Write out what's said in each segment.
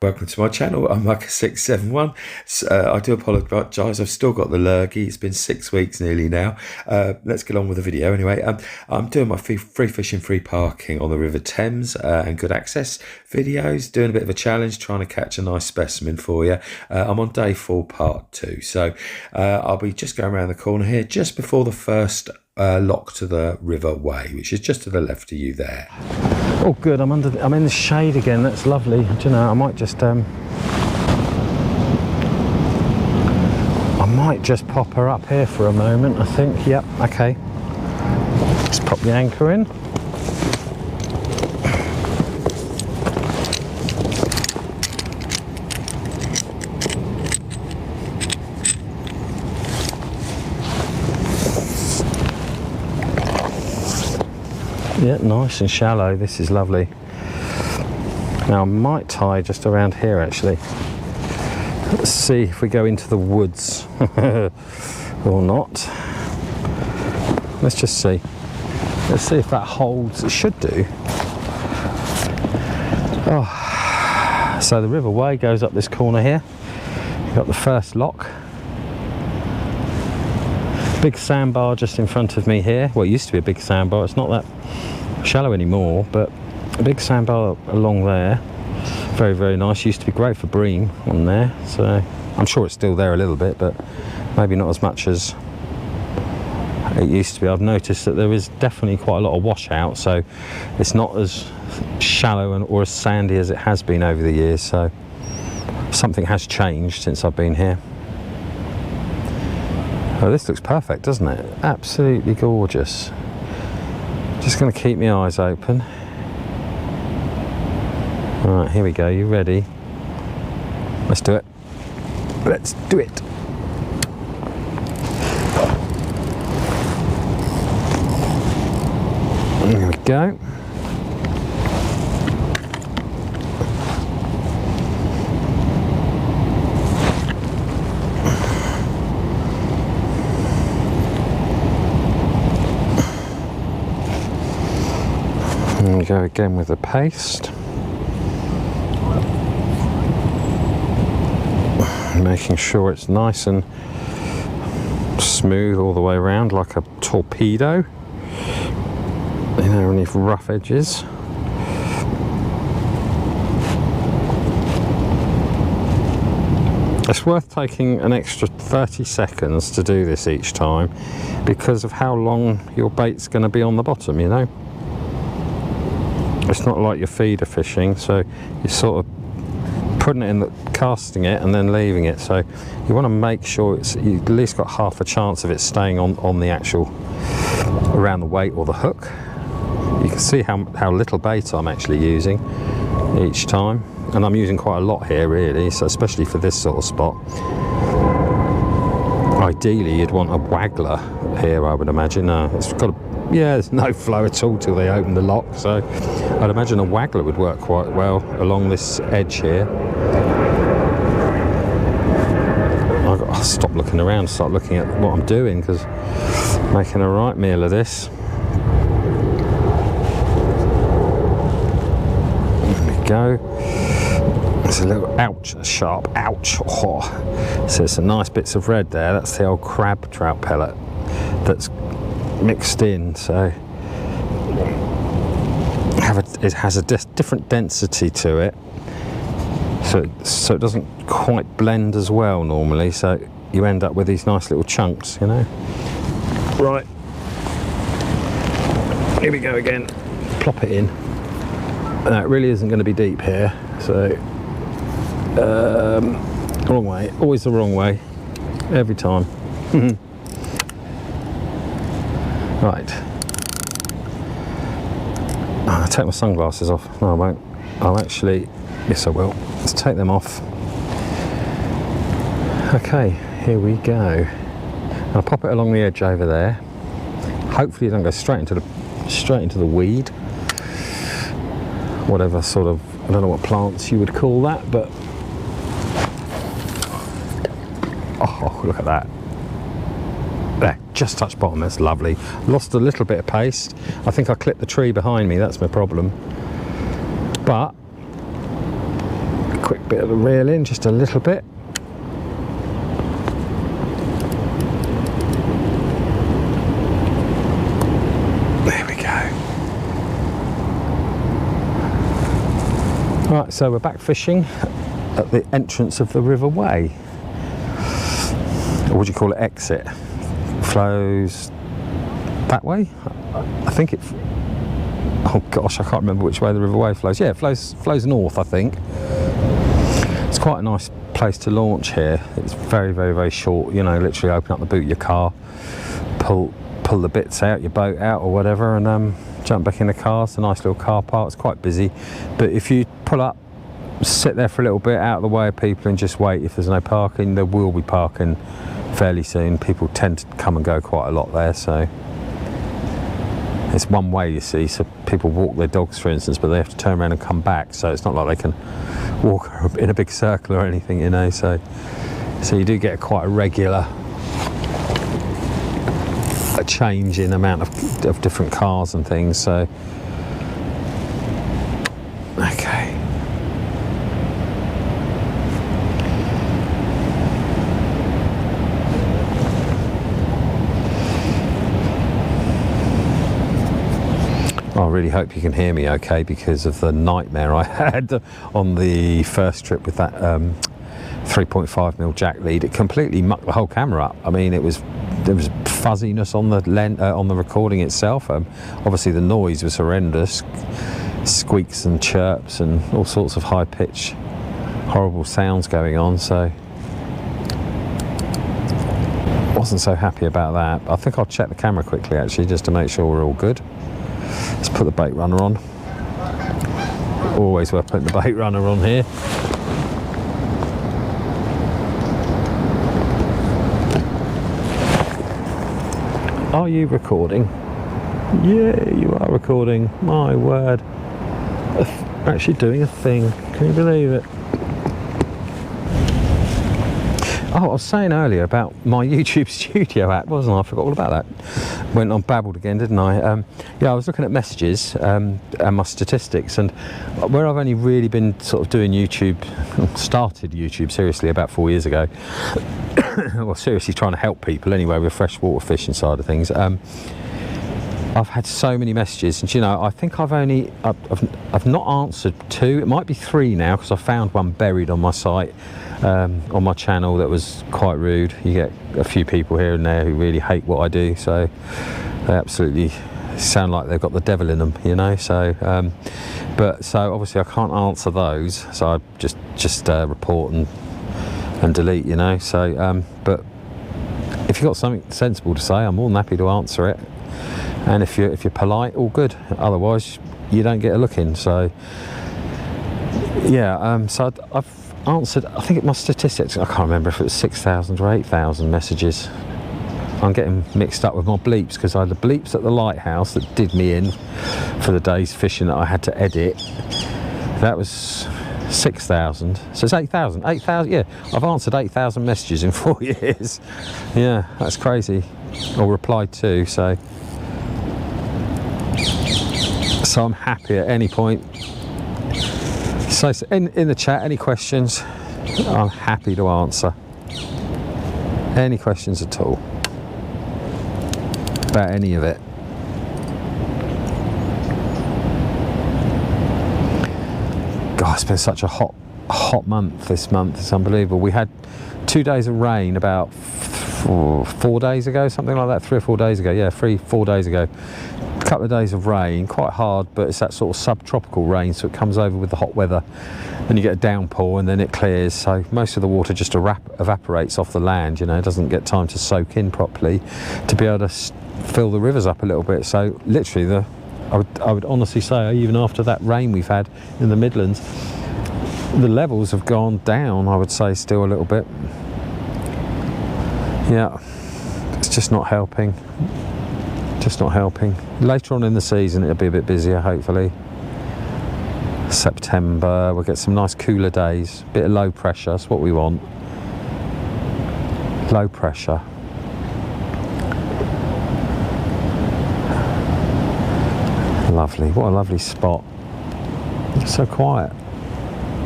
welcome to my channel. I'm Mucker671. I do apologise, I've still got the lurgy. It's been 6 weeks nearly now. Let's get on with the video anyway. I'm doing my free fishing, free parking on the River Thames and good access videos, doing a bit of a challenge, trying to catch a nice specimen for you. I'm on day 4, part 2. So I'll be just going around the corner here, just before the first lock to the River Wye, which is just to the left of you there. Oh good, I'm in the shade again. That's lovely. Do you know, I might just pop her up here for a moment, I think. Yep, okay. Just pop the anchor in. Yeah, nice and shallow. This is lovely. Now I might tie just around here actually. Let's see if we go into the woods or not. Let's just see. Let's see if that holds. It should do. Oh, so the River Wye goes up this corner here. You've got the first lock. Big sandbar just in front of me here. Well, it used to be a big sandbar. It's not that shallow anymore, but a big sandbar along there. Very, very nice. Used to be great for bream on there. So I'm sure it's still there a little bit, but maybe not as much as it used to be. I've noticed that there is definitely quite a lot of washout, so it's not as shallow or as sandy as it has been over the years. So something has changed since I've been here. Oh, this looks perfect, doesn't it? Absolutely gorgeous. Just going to keep my eyes open. All right, here we go. You ready? Let's do it. Let's do it. There we go. And we go again with the paste, making sure it's nice and smooth all the way around like a torpedo. You know, any rough edges. It's worth taking an extra 30 seconds to do this each time because of how long your bait's going to be on the bottom, you know. It's not like your feeder fishing, so you're sort of putting it in, casting it and then leaving it. So you want to make sure you've at least got half a chance of it staying on the actual, around the weight or the hook. You can see how little bait I'm actually using each time. And I'm using quite a lot here really, so especially for this sort of spot. Ideally you'd want a waggler here, I would imagine. It's got there's no flow at all till they open the lock, so I'd imagine a waggler would work quite well along this edge here. I've got to stop looking around, start looking at what I'm doing, because I'm making a right meal of this. There we go. There's a little ouch, a sharp ouch. Oh. So there's some nice bits of red there. That's the old crab trout pellet that's mixed in, so it has a different density to it, so it doesn't quite blend as well normally, so you end up with these nice little chunks, you know. Right, here we go again. Plop it in. Now it really isn't going to be deep here, so wrong way, always the wrong way, every time. Right. I'll take my sunglasses off. No, I won't. I'll actually, yes I will. Let's take them off. Okay, here we go. I'll pop it along the edge over there. Hopefully it doesn't go straight into the weed. Whatever sort of, I don't know what plants you would call that, but oh, look at that. There, just touched bottom, that's lovely. Lost a little bit of paste. I think I clipped the tree behind me, that's my problem. But, quick bit of a reel in, just a little bit. There we go. Right, so we're back fishing at the entrance of the River Wye. Or what do you call it? Exit. Flows that way? I think it... Oh gosh, I can't remember which way the River Wye flows. Yeah, it flows north, I think. It's quite a nice place to launch here. It's very, very, very short. You know, literally open up the boot of your car, pull the bits out, your boat out or whatever, and jump back in the car. It's a nice little car park. It's quite busy, but if you pull up, sit there for a little bit out of the way of people and just wait. If there's no parking, there will be parking fairly soon. People tend to come and go quite a lot there, so it's one way, you see. So people walk their dogs, for instance, but they have to turn around and come back, so it's not like they can walk in a big circle or anything, you know. So you do get quite a regular change in amount of different cars and things. So okay. I really hope you can hear me okay, because of the nightmare I had on the first trip with that 3.5mm jack lead. It completely mucked the whole camera up. I mean, there was fuzziness on the recording itself. Obviously the noise was horrendous, squeaks and chirps and all sorts of high pitch horrible sounds going on, so wasn't so happy about that. I think I'll check the camera quickly actually, just to make sure we're all good. Let's put the Baitrunner on. Always worth putting the Baitrunner on here. Are you recording? Yeah, you are recording. My word. Actually doing a thing. Can you believe it? Oh, I was saying earlier about my YouTube Studio app, wasn't I? I forgot all about that. Went on babbled again, didn't I? Yeah, I was looking at messages and my statistics, and where I've only really been sort of doing YouTube, started YouTube seriously about 4 years ago, well, seriously trying to help people anyway with freshwater fishing side of things. I've had so many messages, and you know, I think I've not answered 2. It might be 3 now, because I found one buried on my site, on my channel, that was quite rude. You get a few people here and there who really hate what I do, so they absolutely sound like they've got the devil in them, you know. So so obviously I can't answer those, so I just report and delete, you know. So but if you've got something sensible to say, I'm more than happy to answer it. And if you're polite, all good. Otherwise, you don't get a look in. So yeah, so I've answered, I think my statistics, I can't remember if it was 6,000 or 8,000 messages. I'm getting mixed up with my bleeps, because I had the bleeps at the lighthouse that did me in for the day's fishing that I had to edit. That was 6,000, so it's 8,000. 8,000, yeah, I've answered 8,000 messages in 4 years. Yeah, that's crazy. Or replied to, so I'm happy at any point. So in the chat, any questions, I'm happy to answer. Any questions at all about any of it. God, it's been such a hot month this month. It's unbelievable. We had 2 days of rain about 4 days ago, something like that. 3 or 4 days ago. Yeah, 3-4 days ago. A couple of days of rain, quite hard, but it's that sort of subtropical rain, so it comes over with the hot weather, and you get a downpour and then it clears, so most of the water just evaporates off the land, you know. It doesn't get time to soak in properly to be able to fill the rivers up a little bit. So literally I would honestly say, even after that rain we've had in the Midlands, the levels have gone down, I would say, still a little bit. Yeah, it's just not helping. Just not helping. Later on in the season it'll be a bit busier, hopefully. September, we'll get some nice cooler days, bit of low pressure, that's what we want. Low pressure. Lovely, what a lovely spot. It's so quiet.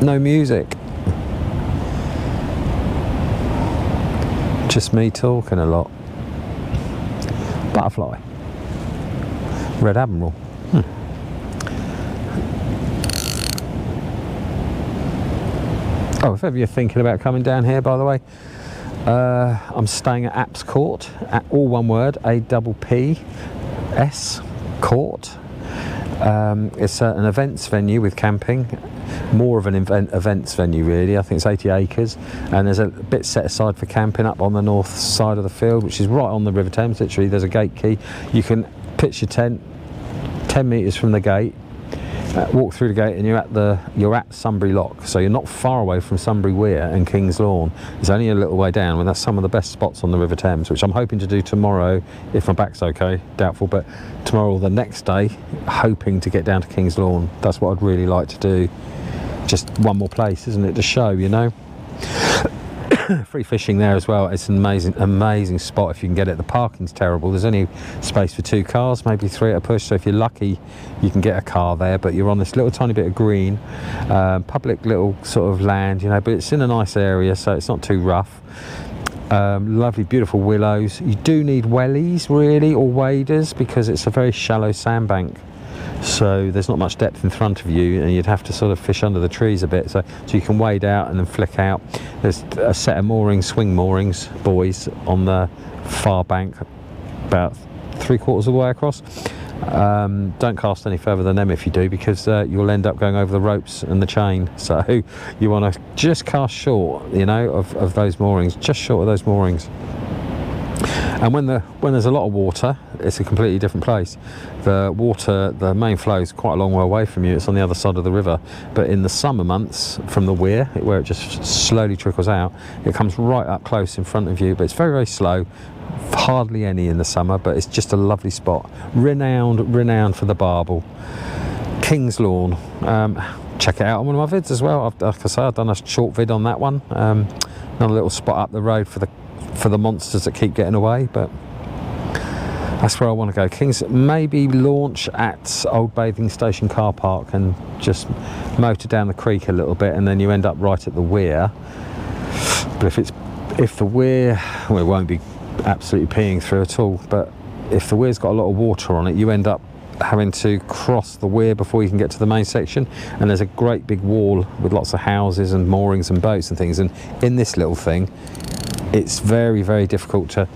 No music. Just me talking a lot. Butterfly. Red Admiral. Oh, if ever you're thinking about coming down here, by the way, I'm staying at Apps Court, at all one word, APPS Court. It's an events venue with camping, more of an events venue really. I think it's 80 acres, and there's a bit set aside for camping up on the north side of the field, which is right on the River Thames. Literally, there's a gate key. You can pitch your tent 10 metres from the gate, walk through the gate, and you're at Sunbury Lock, so you're not far away from Sunbury Weir and King's Lawn. It's only a little way down, and that's some of the best spots on the River Thames, which I'm hoping to do tomorrow if my back's okay. Doubtful, but tomorrow or the next day, hoping to get down to King's Lawn. That's what I'd really like to do. Just one more place, isn't it, to show, you know. Free fishing there as well. It's an amazing spot if you can get it. The parking's terrible. There's only space for 2 cars, maybe 3 at a push, so if you're lucky you can get a car there, but you're on this little tiny bit of green, public little sort of land, you know, but it's in a nice area, so it's not too rough. Lovely beautiful willows. You do need wellies really, or waders, because it's a very shallow sandbank, so there's not much depth in front of you, and you'd have to sort of fish under the trees a bit, so you can wade out and then flick out. There's a set of moorings, swing moorings, buoys on the far bank, about 3/4 of the way across. Don't cast any further than them if you do, because you'll end up going over the ropes and the chain, so you want to just cast short, you know, of those moorings, just short of those moorings. And when there's a lot of water, it's a completely different place. The water, the main flow is quite a long way away from you. It's on the other side of the river. But in the summer months, from the weir, where it just slowly trickles out, it comes right up close in front of you. But it's very, very slow. Hardly any in the summer, but it's just a lovely spot. Renowned for the barbel. King's Lawn. Check it out on one of my vids as well. Like I say, I've done a short vid on that one. Another little spot up the road for the monsters that keep getting away, but that's where I want to go. Kings, maybe launch at Old Bathing Station car park and just motor down the creek a little bit, and then you end up right at the weir. But if the weir, well, it won't be absolutely peeing through at all, but if the weir's got a lot of water on it, you end up having to cross the weir before you can get to the main section, and there's a great big wall with lots of houses and moorings and boats and things, and in this little thing it's very, very difficult to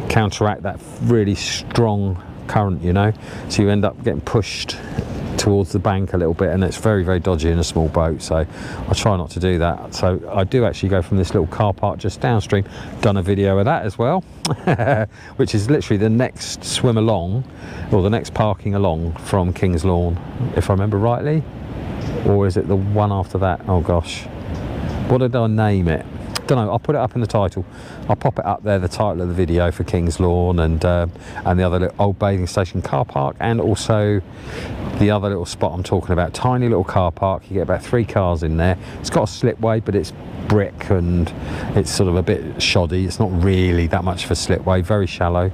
counteract that really strong current, you know, so you end up getting pushed towards the bank a little bit, and it's very, very dodgy in a small boat, so I try not to do that. So I do actually go from this little car park just downstream, done a video of that as well, which is literally the next swim along, or the next parking along from King's Lawn, if I remember rightly, or is it the one after that? Oh gosh, what did I name it? Don't know. I'll put it up in the title. I'll pop it up there, the title of the video for King's Lawn, and the other little Old Bathing Station car park, and also the other little spot I'm talking about. Tiny little car park. You get about 3 cars in there. It's got a slipway, but it's brick and it's sort of a bit shoddy. It's not really that much of a slipway. Very shallow,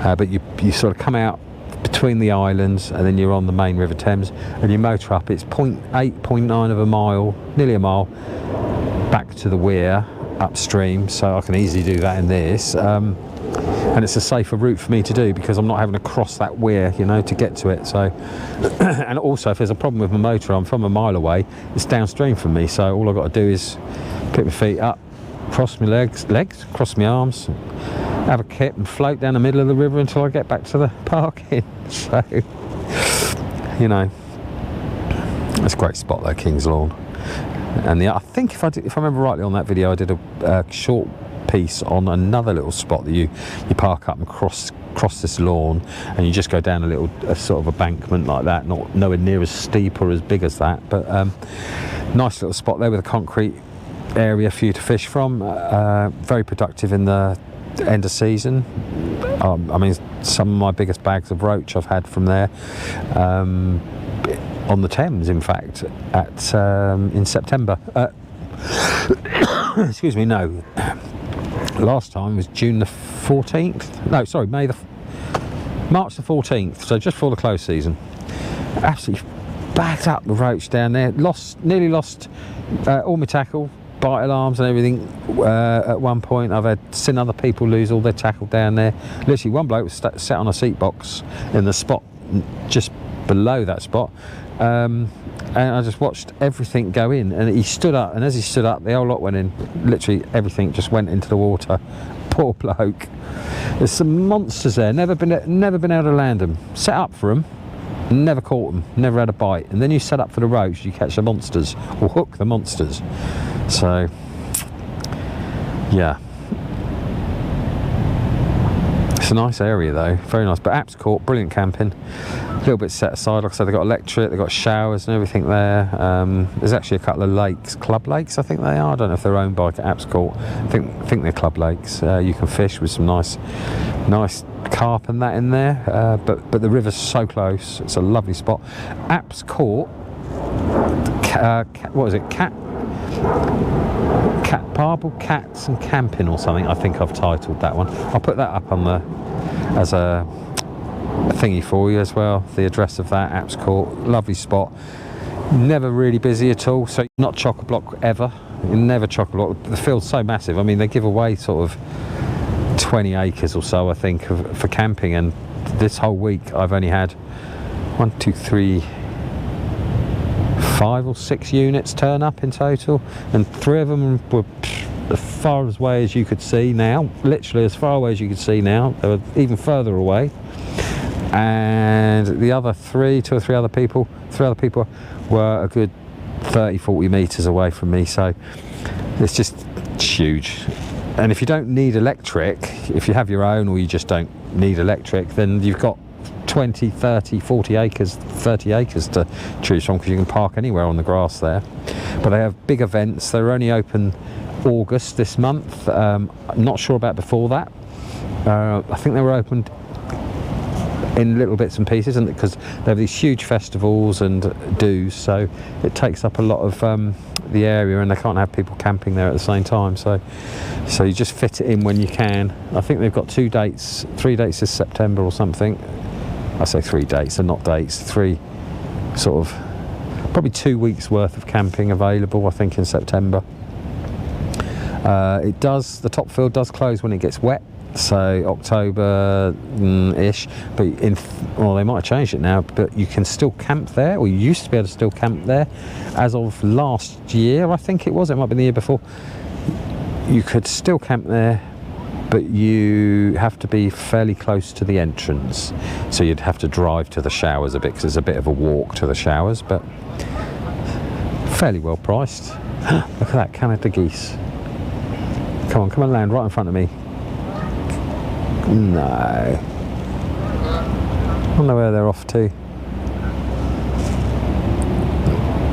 but you sort of come out between the islands, and then you're on the main River Thames, and you motor up. It's 0.9 of a mile, nearly a mile, back to the weir upstream, so I can easily do that in this, and it's a safer route for me to do because I'm not having to cross that weir, you know, to get to it. So and also, if there's a problem with my motor, I'm from a mile away, it's downstream from me, so all I've got to do is pick my feet up, cross my legs, cross my arms, have a kip and float down the middle of the river until I get back to the parking. So, you know, it's a great spot though, King's Lawn. And I think if I remember rightly on that video, I did a short piece on another little spot that you park up and cross this lawn, and you just go down a sort of embankment like that, nowhere near as steep or as big as that, but nice little spot there with a concrete area for you to fish from. Very productive in the end of season. I mean, some of my biggest bags of roach I've had from there. On the Thames, in fact, in September. Excuse me, no. Last time was June the 14th. No, sorry, March the 14th. So just before the close season. Absolutely backed up the roach down there. Nearly lost all my tackle, bite alarms and everything at one point. I've seen other people lose all their tackle down there. Literally, one bloke was sat on a seat box in the spot just below that spot, and I just watched everything go in, and he stood up, and as he stood up, the whole lot went in. Literally everything just went into the water. Poor bloke. There's some monsters there. Never been able to land them. Set up for them, never caught them, never had a bite. And then you set up for the roach, you catch the monsters or hook the monsters. So yeah, it's a nice area though, very nice. But Apps Court, brilliant camping. A little bit set aside, like I said, they've got electric, they've got showers and everything there. There's actually a couple of lakes, club lakes I think they are. I don't know if they're owned by Apps Court. I think they're club lakes. You can fish with some nice carp and that in there. But the river's so close, it's a lovely spot. Apps Court, what is it? Barbel Cats and Camping or something. I think I've titled that one. I'll put that up on as a thingy for you as well, the address of that. Apps Court, lovely spot, never really busy at all, so not chock-a-block ever. You're never chock-a-block. The field's so massive. I mean, they give away sort of 20 acres or so, I think, for camping, and this whole week I've only had 1, 2, 3, 5 or 6 units turn up in total, and 3 of them were as far away as you could see now, literally as far away as you could see now. They were even further away. And the other 2 or 3 other people were a good 30-40 metres away from me, so it's just huge. And if you don't need electric, if you have your own, or you just don't need electric, then you've got 20, 30, 40 acres, 30 acres to choose from, because you can park anywhere on the grass there. But they have big events. They're only open August this month. I'm not sure about before that. I think they were opened in little bits and pieces, and because they have these huge festivals and do's, so it takes up a lot of the area, and they can't have people camping there at the same time, so you just fit it in when you can. I think they've got 3 dates this September or something. I say 3 dates, they're not dates, 3 sort of, probably 2 weeks worth of camping available, I think, in September. The top field does close when it gets wet, so October-ish, but well, they might have changed it now, but you can still camp there, or you used to be able to still camp there as of last year, I think it was. It might be the year before. You could still camp there, but you have to be fairly close to the entrance, so you'd have to drive to the showers a bit, because it's a bit of a walk to the showers, but fairly well priced. Look at that, Canada geese. Come on and land right in front of me. No. I don't know where they're off to.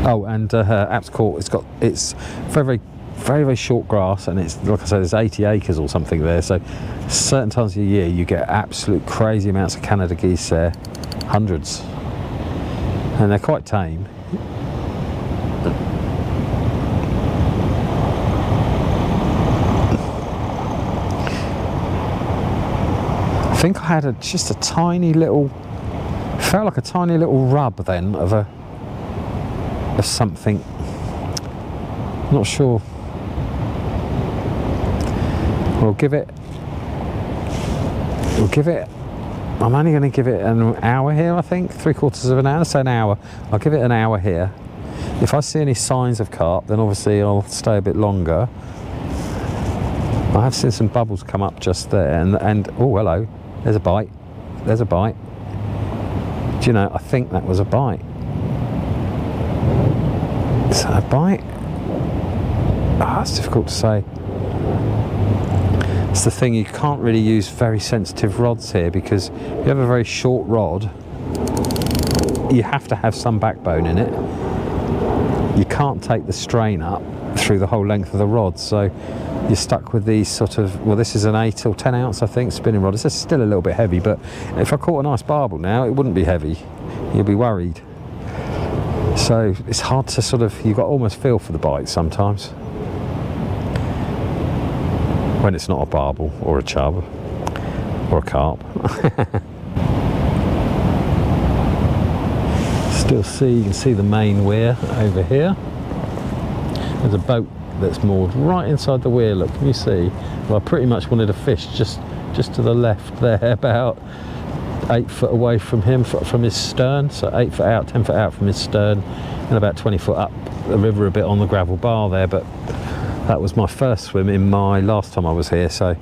Oh, and Apps Court, it's very, very short grass, and it's, like I said, there's 80 acres or something there, so certain times of the year you get absolute crazy amounts of Canada geese there, hundreds, and they're quite tame. I think I had just a tiny little, felt like a tiny little rub then of something, not sure. We'll give it, I'm only going to give it an hour here, I think, 3/4 of an hour, let's say an hour. I'll give it an hour here. If I see any signs of carp, then obviously I'll stay a bit longer. I have seen some bubbles come up just there, and oh, hello, there's a bite. There's a bite. Do you know, I think that was a bite. Is that a bite? Ah, it's difficult to say. It's the thing, you can't really use very sensitive rods here, because if you have a very short rod, you have to have some backbone in it. You can't take the strain up through the whole length of the rod, so you're stuck with these sort of, well, this is an 8 or 10 ounce, I think, spinning rod. It's still a little bit heavy, but if I caught a nice barbel now, it wouldn't be heavy. You'd be worried. So it's hard to sort of, you've got to almost feel for the bite sometimes, when it's not a barbel or a chub or a carp. Still see, you can see the main weir over here. There's a boat that's moored right inside the weir. Look, can you see? Well, I pretty much wanted a fish just to the left there, about 8 foot away from him, from his stern. So 8 foot out, 10 foot out from his stern, and about 20 foot up the river a bit on the gravel bar there. But that was my first swim in my last time I was here, so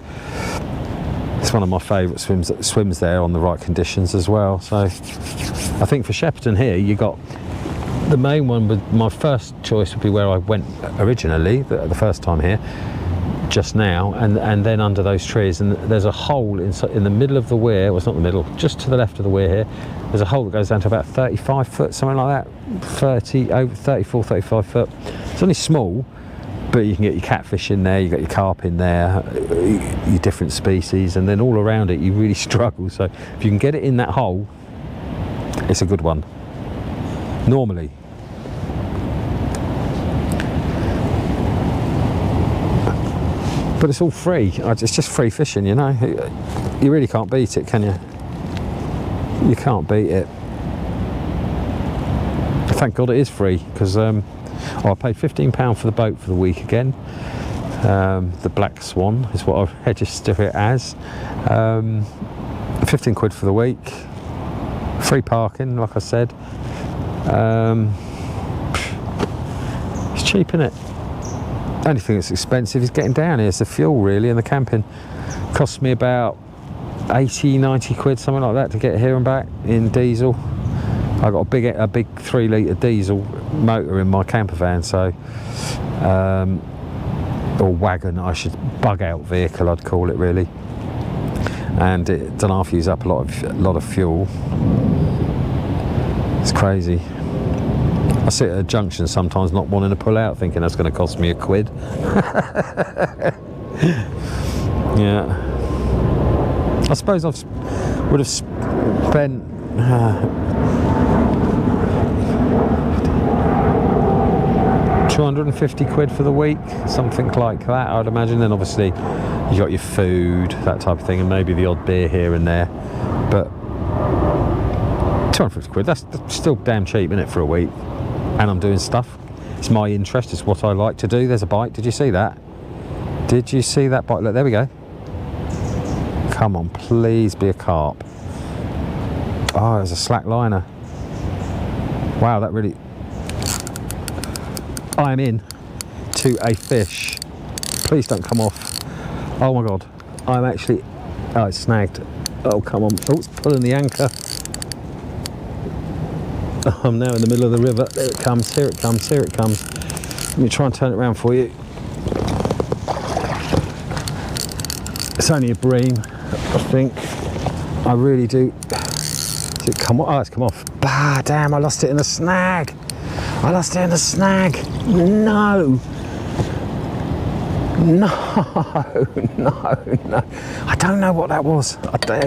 it's one of my favourite swims that swims there on the right conditions as well. So I think for Shepperton here, you got the main one. My first choice would be where I went originally, the first time here, just now, and then under those trees. And there's a hole in the middle of the weir. Well, it's not the middle, just to the left of the weir here. There's a hole that goes down to about 35 foot, something like that, over 34, 35 foot. It's only small, but you can get your catfish in there, you got your carp in there, your different species, and then all around it you really struggle. So if you can get it in that hole, it's a good one, normally. But it's all free. It's just free fishing, you know. You really can't beat it, can you? You can't beat it. Thank God it is free, because I paid £15 for the boat for the week again. The Black Swan is what I've registered it as. 15 quid for the week. Free parking, like I said. It's cheap, isn't it? Only thing that's expensive is getting down here. It's the fuel, really, and the camping. Cost me about 80, 90 quid, something like that, to get here and back in diesel. I got a big 3 litre diesel motor in my camper van, so or wagon, I should, bug out vehicle I'd call it, really. And it don't half use up a lot of fuel. It's crazy. I sit at a junction sometimes not wanting to pull out, thinking that's going to cost me £1. Yeah. I suppose I would have spent 250 quid for the week, something like that, I'd imagine. Then obviously you got your food, that type of thing, and maybe the odd beer here and there. But 250 quid, that's still damn cheap, isn't it, for a week? And I'm doing stuff. It's my interest, it's what I like to do. There's a bite, did you see that? Did you see that bite? Look, there we go. Come on, please be a carp. Oh, there's a slack liner. Wow, that really... I am in to a fish. Please don't come off. Oh my God, I'm actually... Oh, it's snagged. Oh, come on. Oh, it's pulling the anchor. Oh, I'm now in the middle of the river. There it comes, here it comes, here it comes. Let me try and turn it around for you. It's only a bream, I think. I really do. Did it come off? Oh, it's come off. Bah, damn, I lost it in the snag. I lost it in the snag. No. No, no. I don't know what that was.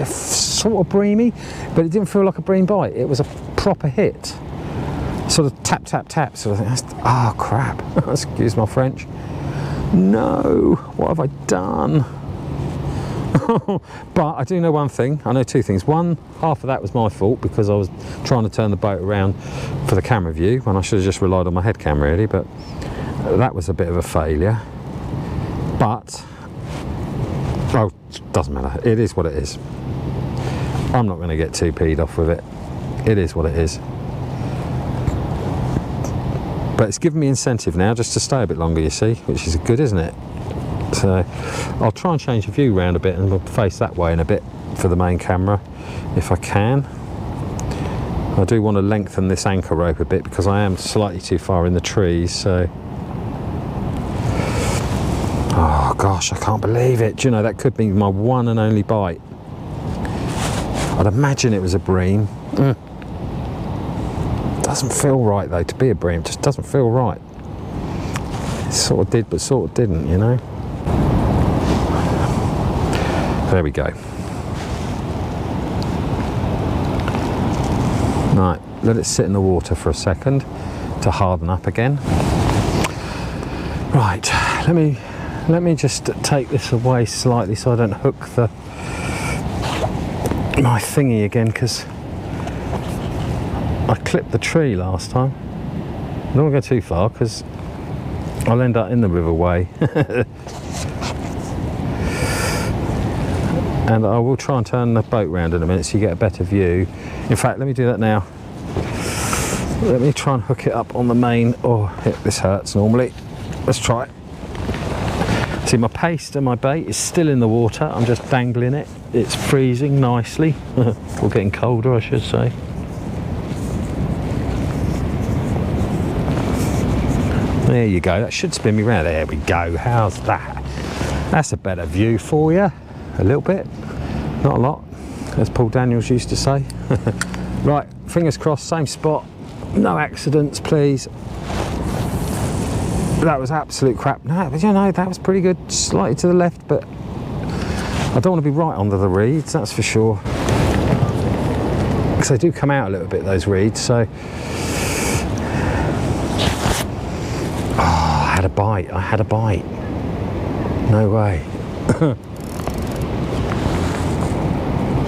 Sort of breamy, but it didn't feel like a bream bite. It was a proper hit. Sort of tap, tap, tap sort of thing. Oh, crap. Excuse my French. No, what have I done? But I do know one thing. I know two things. One, half of that was my fault because I was trying to turn the boat around for the camera view when I should have just relied on my head cam, really. But that was a bit of a failure. But, oh, doesn't matter. It is what it is. I'm not going to get too peed off with it. It is what it is. But it's given me incentive now just to stay a bit longer, you see, which is good, isn't it? So I'll try and change the view round a bit and we'll face that way in a bit for the main camera if I can. I do want to lengthen this anchor rope a bit because I am slightly too far in the trees, so... Oh gosh, I can't believe it. Do you know, that could be my one and only bite. I'd imagine it was a bream. Doesn't feel right though to be a bream, just doesn't feel right. It sort of did but sort of didn't, you know. There we go. Right, let it sit in the water for a second to harden up again. Right, let me just take this away slightly so I don't hook my thingy again, because I clipped the tree last time. I don't want to go too far because I'll end up in the Riverway. And I will try and turn the boat round in a minute so you get a better view. In fact, let me do that now. Let me try and hook it up on the main. Oh, this hurts normally. Let's try it. See, my paste and my bait is still in the water. I'm just dangling it. It's freezing nicely. Or getting colder, I should say. There you go. That should spin me round. There we go. How's that? That's a better view for you. A little bit. Not a lot, as Paul Daniels used to say. Right, fingers crossed, same spot. No accidents, please. That was absolute crap. No, but you know, that was pretty good. Slightly to the left, but I don't want to be right under the reeds, that's for sure. Because they do come out a little bit, those reeds, so... Oh, I had a bite. No way.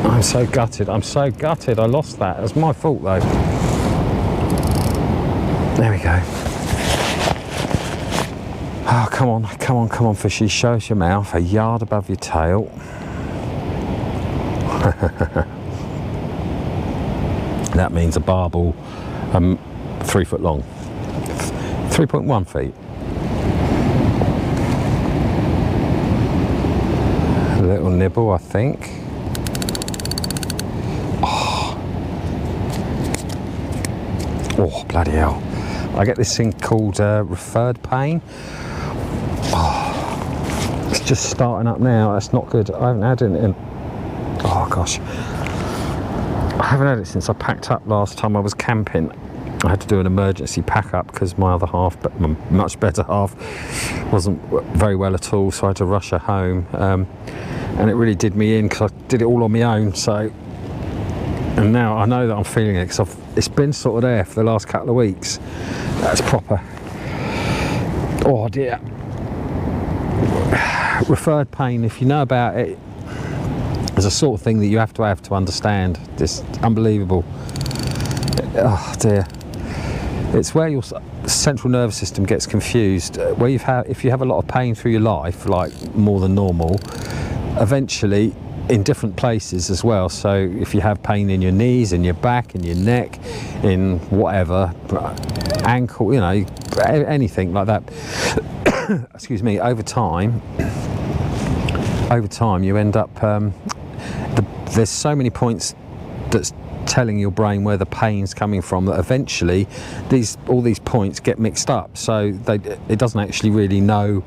I'm so gutted, I lost that. It was my fault though. There we go. Oh, come on, fishy, show us your mouth, a yard above your tail. That means a barbel 3 foot long, 3.1 feet. A little nibble, I think. Oh, bloody hell. I get this thing called referred pain. Oh, it's just starting up now. That's not good. I haven't had it in... Oh, gosh. I haven't had it since I packed up last time I was camping. I had to do an emergency pack up because my other half, but my much better half, wasn't very well at all, so I had to rush her home. And it really did me in because I did it all on my own, so... And now I know that I'm feeling it because it's been sort of there for the last couple of weeks. That's proper. Oh dear. Referred pain, if you know about it, is a sort of thing that you have to understand. It's unbelievable. Oh dear. It's where your central nervous system gets confused. Where if you have a lot of pain through your life, like more than normal, eventually in different places as well. So if you have pain in your knees, in your back, in your neck, in whatever, ankle, you know, anything like that, excuse me, over time you end up, there's so many points that's telling your brain where the pain's coming from that eventually all these points get mixed up, so it doesn't actually really know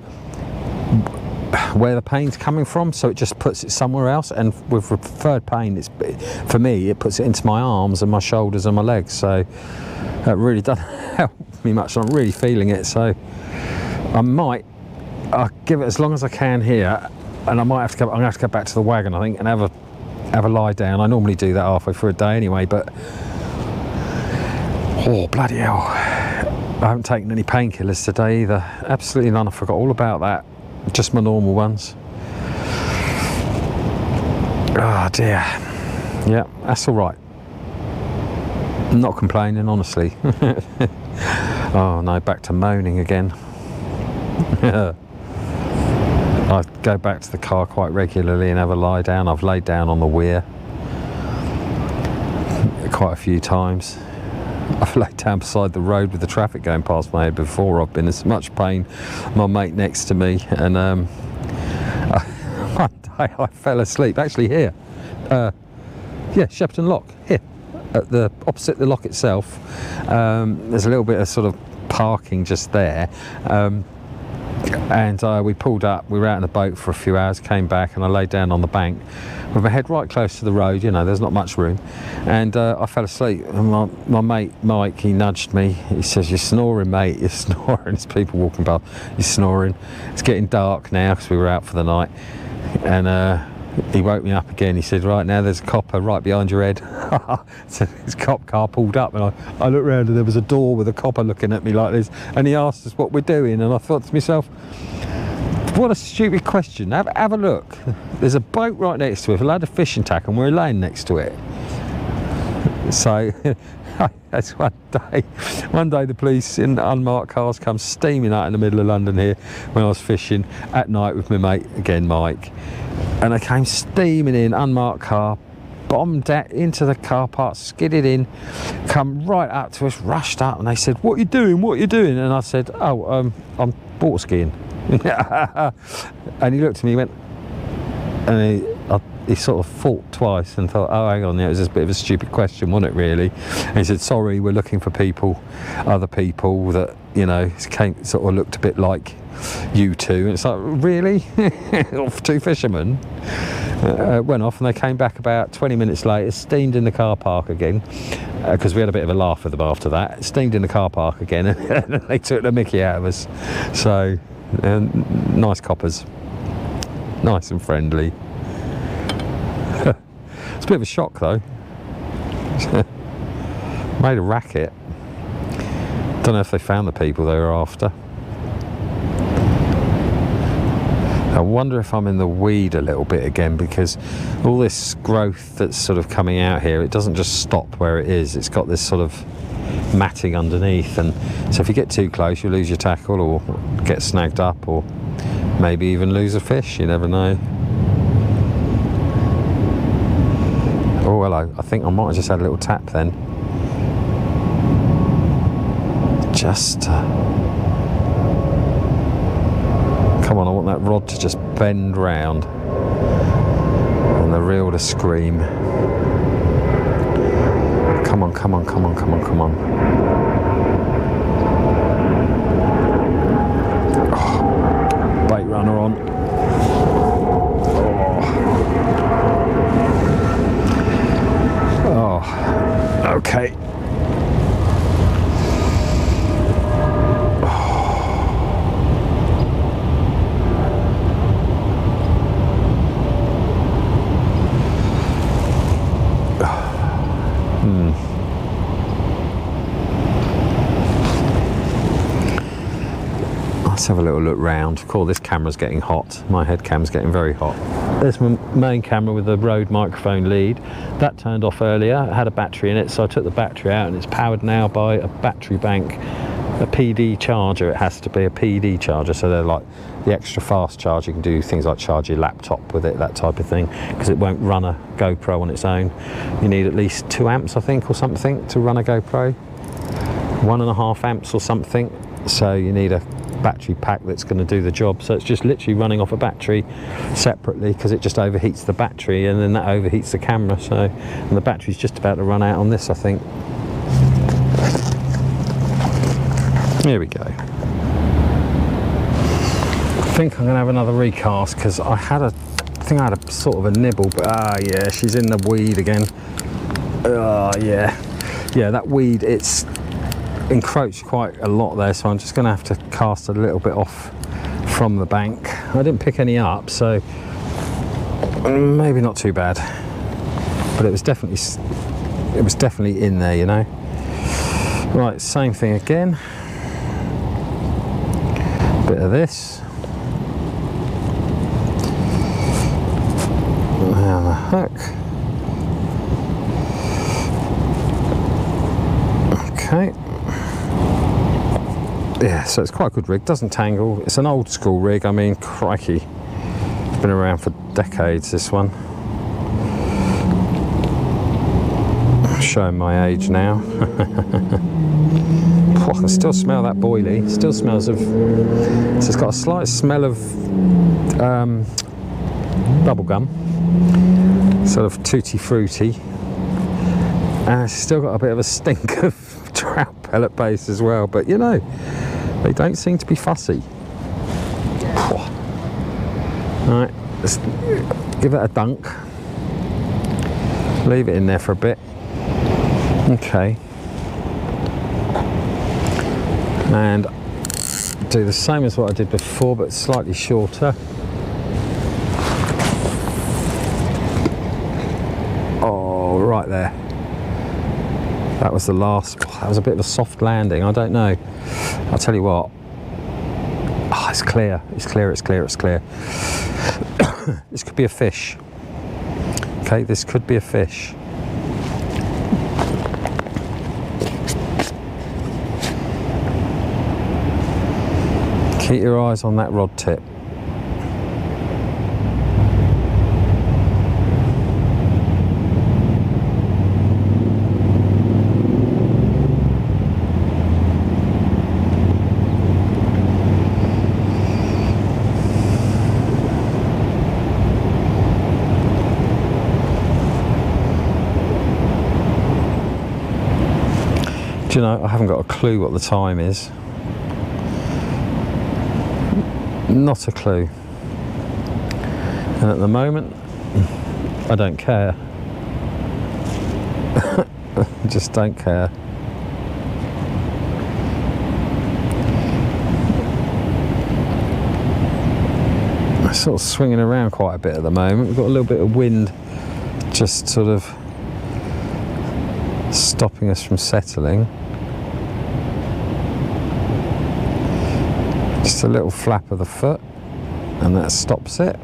where the pain's coming from, so it just puts it somewhere else. And with referred pain, for me, it puts it into my arms and my shoulders and my legs, so that really doesn't help me much. I'm really feeling it, so I'll give it as long as I can here, and I'm gonna have to go back to the wagon, I think, and have a lie down. I normally do that halfway through a day anyway, but oh bloody hell, I haven't taken any painkillers today either, absolutely none. I forgot all about that. Just my normal ones. Oh dear. Yeah, that's all right. I'm not complaining, honestly. Oh no, back to moaning again. I go back to the car quite regularly and have a lie down. I've laid down on the weir quite a few times. I've laid down beside the road with the traffic going past my head before. I've been in so much pain. My mate next to me, and one day I fell asleep. Actually, here, yeah, Shepperton Lock here, at the opposite the lock itself. There's a little bit of sort of parking just there, and we pulled up. We were out in the boat for a few hours, came back, and I laid down on the bank with my head right close to the road. You know, there's not much room, and I fell asleep. And my mate Mike, he nudged me. He says, "You're snoring, mate. You're snoring." There's people walking by. You're snoring. It's getting dark now because we were out for the night, and he woke me up again. He said, "Right now, there's a copper right behind your head." So his cop car pulled up, and I looked round, and there was a door with a copper looking at me like this, and he asked us what we're doing, and I thought to myself, what a stupid question. Have a look. There's a boat right next to it with a load of fishing tackle, and we're laying next to it. So That's one day the police in unmarked cars come steaming out in the middle of London here when I was fishing at night with my mate, again Mike, and they came steaming in, unmarked car, bombed that into the car park, skidded in, come right up to us, rushed up, and they said, what are you doing, what are you doing? And I said, oh, I'm water skiing. And he looked at me, he went, and he sort of thought twice and thought, oh, hang on, it was just a bit of a stupid question, wasn't it, really? And he said, sorry, we're looking for people, other people that, you know, sort of looked a bit like you two. And it's like, really? Off two fishermen? Went off, and they came back about 20 minutes later, steamed in the car park again, because we had a bit of a laugh with them after that, steamed in the car park again, and they took the mickey out of us. So, nice coppers. Nice and friendly. It's a bit of a shock though. Made a racket. Don't know if they found the people they were after. I wonder if I'm in the weed a little bit again, because all this growth that's sort of coming out here, it doesn't just stop where it is. It's got this sort of matting underneath, and so if you get too close, you lose your tackle or get snagged up, or maybe even lose a fish. You never know. Oh, hello. I think I might have just had a little tap then. Just... come on, I want that rod to just bend round and the reel to scream. Come on, come on, come on, come on, come on. Oh, Baitrunner on. Oh, okay. Let's have a little look round. Cool, this camera's getting hot. My head cam's getting very hot. There's my main camera with the Rode microphone lead. That turned off earlier. It had a battery in it, so I took the battery out, and it's powered now by a battery bank, a PD charger. It has to be a PD charger, so they're like the extra fast charge. You can do things like charge your laptop with it, that type of thing, because it won't run a GoPro on its own. You need at least 2 amps, I think, or something to run a GoPro. 1.5 amps or something. So you need a battery pack that's going to do the job. So it's just literally running off a battery separately, because it just overheats the battery, and then that overheats the camera. So, and the battery's just about to run out on this, I think. Here we go. I think I'm going to have another recast, because I think I had a sort of a nibble, but yeah, she's in the weed again. Yeah, that weed, it's encroached quite a lot there, so I'm just going to have to cast a little bit off from the bank. I didn't pick any up, so maybe not too bad, but it was definitely in there, you know. Right, same thing again. Bit of this. And the hook. Okay. Yeah, so it's quite a good rig, doesn't tangle. It's an old school rig, I mean, crikey. It's been around for decades, this one. I'm showing my age now. I can still smell that boilie. It still smells of... So it's got a slight smell of bubble gum. Sort of tutti fruity. And it's still got a bit of a stink of trout pellet base as well, but you know, they don't seem to be fussy. Alright, let's give it a dunk. Leave it in there for a bit. Okay. And do the same as what I did before, but slightly shorter. Oh, right there. That was the last. That was a bit of a soft landing. I don't know. I'll tell you what. Oh, it's clear. It's clear. It's clear. It's clear. This could be a fish. Okay, this could be a fish. Keep your eyes on that rod tip. Do you know, I haven't got a clue what the time is. Not a clue. And at the moment, I don't care. I just don't care. I'm sort of swinging around quite a bit at the moment. We've got a little bit of wind just sort of stopping us from settling. Just a little flap of the foot and that stops it.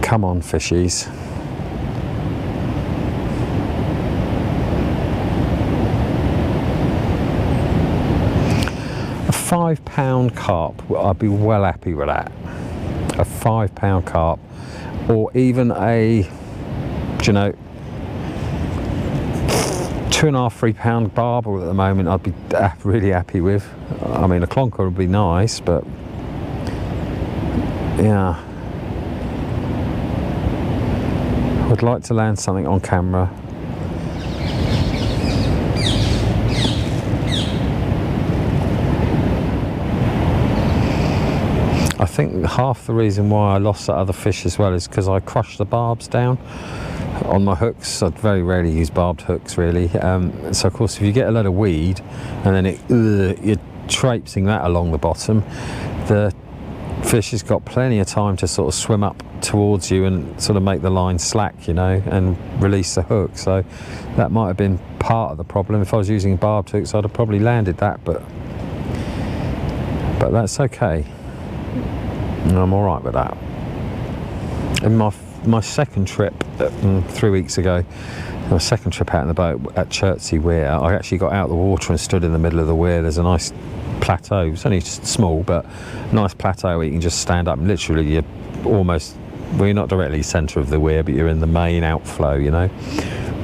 Come on, fishies. A £5 carp, I'd be well happy with that. A £5 carp, or even a, do you know, £2.5–3 £3 barbel at the moment I'd be really happy with. I mean, a clonker would be nice, but yeah. I'd like to land something on camera. I think half the reason why I lost that other fish as well is because I crushed the barbs down on my hooks. I very rarely use barbed hooks really, so of course if you get a load of weed and then you're traipsing that along the bottom, the fish has got plenty of time to sort of swim up towards you and sort of make the line slack, you know, and release the hook. So that might have been part of the problem. If I was using barbed hooks I'd have probably landed that, but that's okay. I'm all right with that. In my second trip 3 weeks ago, my second trip out in the boat at Chertsey Weir, I actually got out of the water and stood in the middle of the weir. There's a nice plateau, it's only just small, but nice plateau where you can just stand up and literally you're almost, well, you're not directly centre of the weir, but you're in the main outflow, you know.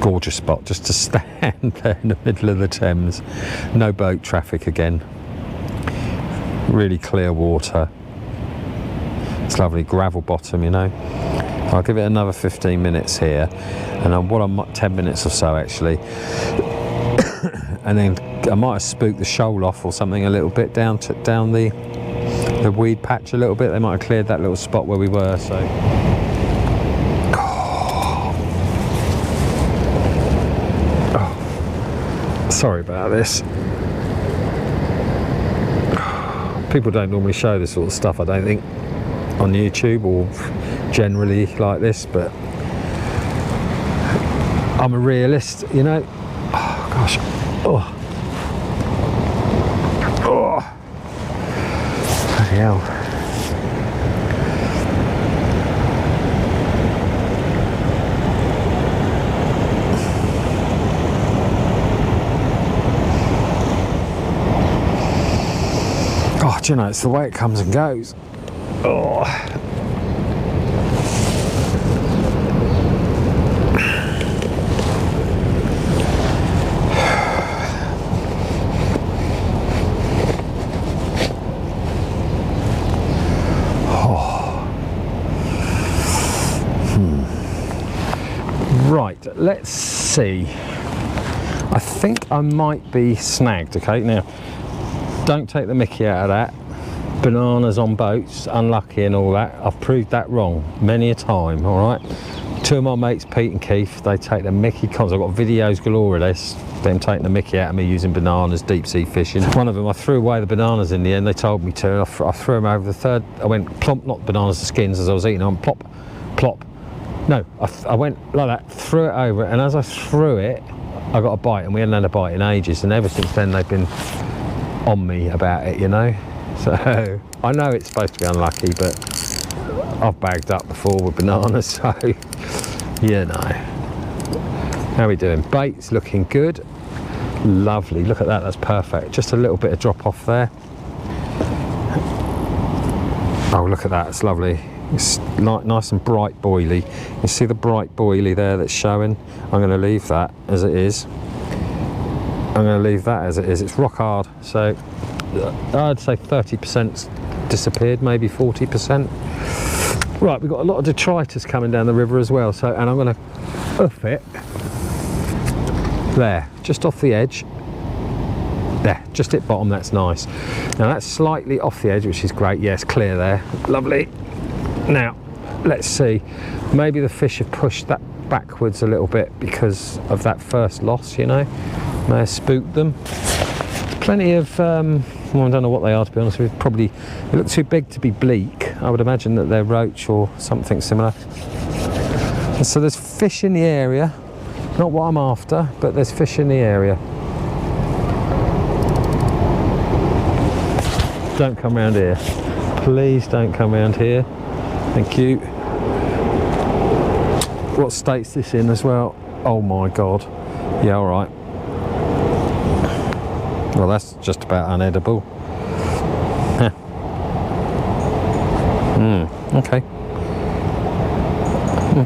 Gorgeous spot just to stand there in the middle of the Thames. No boat traffic again. Really clear water. It's lovely, gravel bottom, you know. I'll give it another 15 minutes here, and I'm 10 minutes or so actually, and then I might have spooked the shoal off or something a little bit down the weed patch a little bit. They might have cleared that little spot where we were. So sorry about this. People don't normally show this sort of stuff, I don't think, on YouTube or generally like this, but I'm a realist, you know. Oh gosh. Oh. Oh. Bloody hell. Oh, do you know, it's the way it comes and goes. Oh. Right, let's see. I think I might be snagged. Okay, now don't take the mickey out of that. Bananas on boats, unlucky and all that. I've proved that wrong many a time. All right, two of my mates, Pete and Keith, they take the mickey. I've got videos galore of this, them taking the mickey out of me using bananas, deep sea fishing. One of them, I threw away the bananas in the end. They told me to. I threw them over the third. I went plump, not bananas, the skins as I was eating them. Plop, plop. No, I went like that, threw it over, and as I threw it, I got a bite, and we hadn't had a bite in ages, and ever since then they've been on me about it, you know. So I know it's supposed to be unlucky, but I've bagged up before with bananas, so you know. How are we doing? Bait's looking good. Lovely, look at that, that's perfect. Just a little bit of drop off there. Oh, look at that, it's lovely. It's nice and bright boily. You see the bright boily there that's showing? I'm going to leave that as it is. I'm going to leave that as it is. It's rock hard, so I'd say 30% disappeared, maybe 40%. Right, we've got a lot of detritus coming down the river as well, so, and I'm going to hoof it there, just off the edge. There, just hit bottom, that's nice. Now that's slightly off the edge, which is great. Yes, clear there, lovely. Now, let's see, maybe the fish have pushed that backwards a little bit because of that first loss, you know, may have spooked them. Plenty of, well, I don't know what they are, to be honest with you. Probably, they look too big to be bleak. I would imagine that they're roach or something similar. And so there's fish in the area, not what I'm after, but there's fish in the area. Don't come round here. Please don't come round here. Thank you. What state's this in as well? Oh my God. Yeah, all right. Well, that's just about unedible. Okay.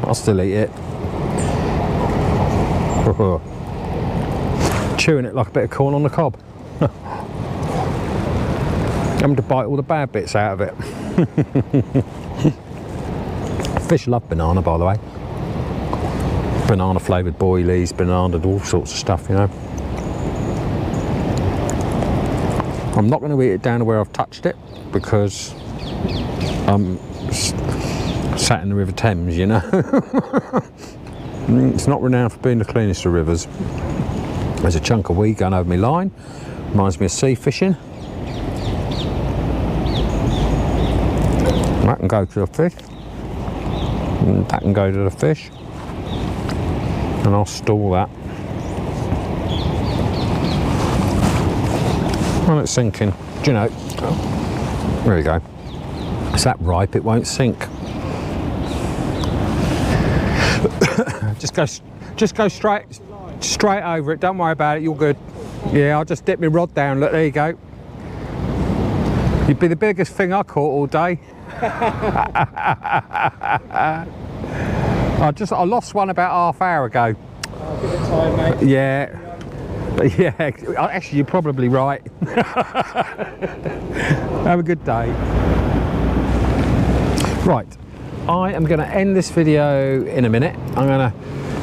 I'll still eat it. Chewing it like a bit of corn on the cob. Having to bite all the bad bits out of it. Fish love banana, by the way. Banana flavoured boilies, banana, all sorts of stuff, you know. I'm not going to eat it down to where I've touched it because I'm sat in the River Thames, you know. It's not renowned for being the cleanest of rivers. There's a chunk of weed going over my line. Reminds me of sea fishing. That can go to the fish. And that can go to the fish. And I'll stall that. Well, it's sinking. Do you know? Oh, there we go. It's that ripe, it won't sink. just go straight over it. Don't worry about it. You're good. Yeah, I'll just dip my rod down. Look, there you go. You'd be the biggest thing I caught all day. I lost one about half hour ago. I'll give it time, mate. Yeah. Yeah, actually you're probably right. Have a good day. Right, I am going to end this video in a minute. I'm going to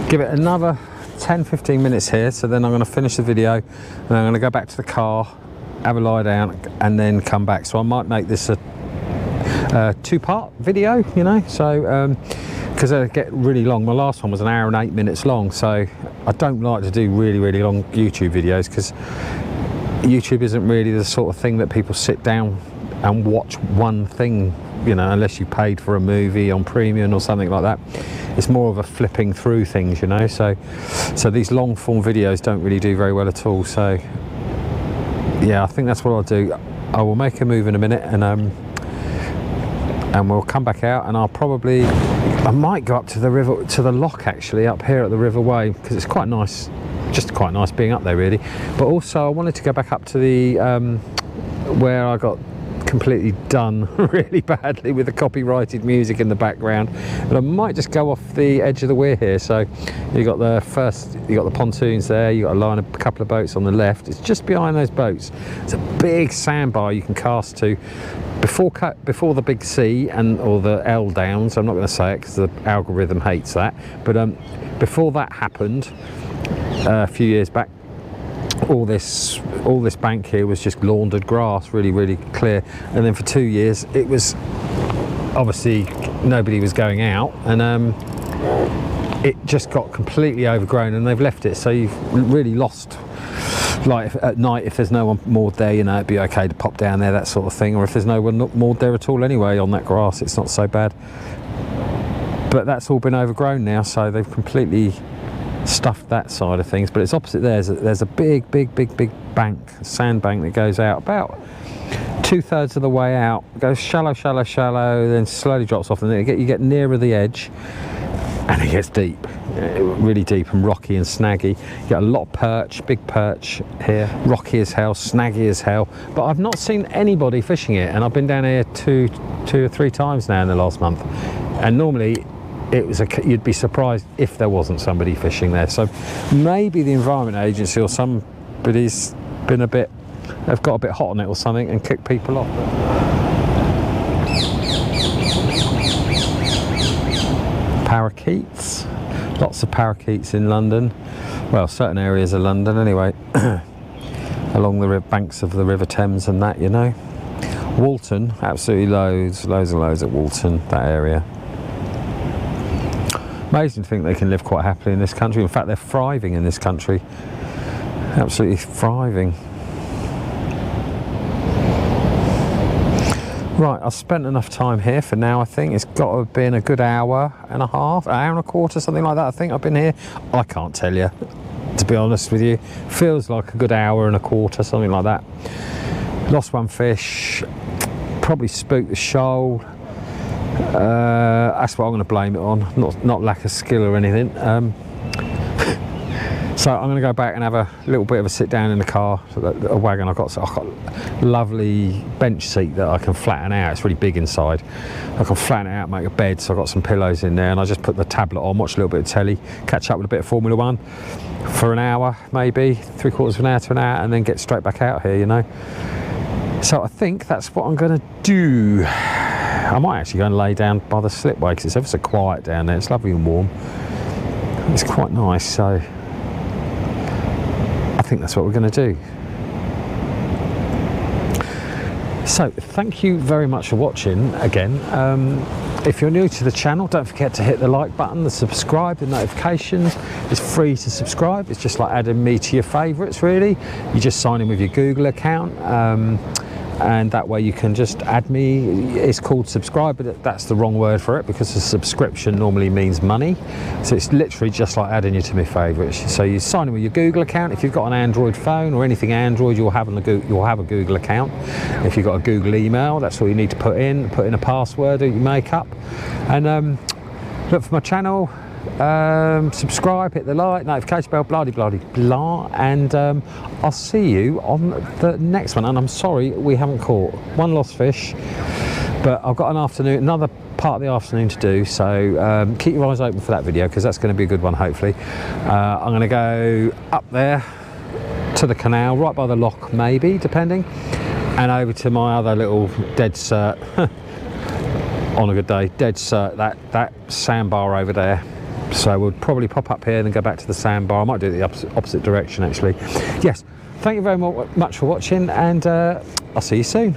give it another 10-15 minutes here, so then I'm going to finish the video and I'm going to go back to the car, have a lie down and then come back. So I might make this a two-part video, you know, so because they get really long. My last one was 1 hour and 8 minutes long, so I don't like to do really long YouTube videos because YouTube isn't really the sort of thing that people sit down and watch one thing, you know, unless you paid for a movie on premium or something like that. It's more of a flipping through things, you know, so these long form videos don't really do very well at all. So yeah, I think that's what I'll do. I will make a move in a minute and we'll come back out, and I might go up to the river, to the lock actually, up here at the River Way, because it's quite nice, just quite nice being up there really. But also I wanted to go back up to the where I got completely done really badly with the copyrighted music in the background, and I might just go off the edge of the weir here. So you got the pontoons there, you got a line of a couple of boats on the left. It's just behind those boats. It's a big sandbar you can cast to before the big C or the L downs. I'm not going to say it because the algorithm hates that, but before that happened a few years back, all this bank here was just laundered grass, really clear, and then for 2 years it was obviously nobody was going out, and it just got completely overgrown, and they've left it, so you've really lost, like at night if there's no one moored there, you know, it'd be okay to pop down there, that sort of thing, or if there's no one moored there at all anyway on that grass, it's not so bad. But that's all been overgrown now, so they've completely stuffed that side of things. But it's opposite there. There's a big bank, sand bank that goes out about 2/3 of the way out, goes shallow, then slowly drops off, and then you get nearer the edge and it gets deep. really deep and rocky and snaggy. You get a lot of perch, big perch here, rocky as hell, snaggy as hell. But I've not seen anybody fishing it, and I've been down here two or three times now in the last month. And normally you'd be surprised if there wasn't somebody fishing there. So maybe the Environment Agency or somebody's been they've got a bit hot on it or something and kicked people off. Parakeets, lots of parakeets in London. Well, certain areas of London anyway, along the banks of the River Thames and that, you know. Walton, absolutely loads and loads at Walton, that area. Amazing to think they can live quite happily in this country. In fact, they're thriving in this country. Absolutely thriving. Right, I've spent enough time here for now, I think. It's got to have been a good hour and a half, an hour and a quarter, something like that, I think I've been here. I can't tell you, to be honest with you. Feels like a good hour and a quarter, something like that. Lost one fish, probably spooked the shoal. That's what I'm going to blame it on, not lack of skill or anything. So I'm going to go back and have a little bit of a sit down in the car, a wagon. I've got a lovely bench seat that I can flatten out. It's really big inside. I can flatten it out, make a bed, so I've got some pillows in there, and I just put the tablet on, watch a little bit of telly, catch up with a bit of Formula 1 for an hour, maybe, 3/4 of an hour to an hour, and then get straight back out here, you know. So I think that's what I'm going to do. I might actually go and lay down by the Slipway because it's ever so quiet down there. It's lovely and warm. It's quite nice, so I think that's what we're going to do. So thank you very much for watching again. If you're new to the channel, don't forget to hit the like button, the subscribe, the notifications. It's free to subscribe. It's just like adding me to your favourites, really. You just sign in with your Google account, and that way you can just add me. It's called subscribe, but that's the wrong word for it because a subscription normally means money. So it's literally just like adding you to my favourites. So you sign in with your Google account. If you've got an Android phone or anything Android, you'll have a Google account. If you've got a Google email, that's all you need to put in a password that you make up, and look for my channel. Subscribe, hit the like, notification bell, blah blah blah, and I'll see you on the next one. And I'm sorry we haven't caught one lost fish, but I've got another part of the afternoon to do, so keep your eyes open for that video because that's going to be a good one, hopefully. I'm going to go up there to the canal, right by the lock maybe, depending, and over to my other little dead cert on a good day, dead cert, that sandbar over there. So we'll probably pop up here and then go back to the sandbar. I might do it the opposite direction, actually. Yes, thank you very much for watching, and I'll see you soon.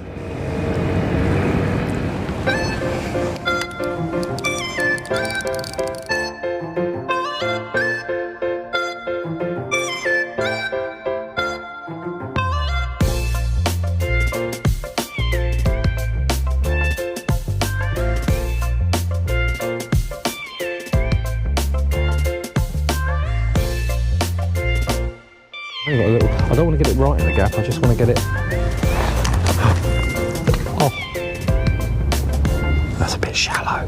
I don't want to get it right in the gap, I just want to get it. Oh, that's a bit shallow.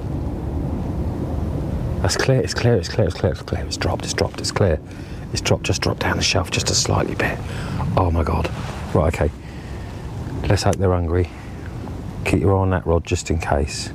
That's clear, it's clear, it's clear, it's clear, it's clear. It's dropped, it's clear. It's dropped, just dropped down the shelf just a slightly bit. Oh my God. Right, okay. Let's hope they're hungry. Keep your eye on that rod just in case.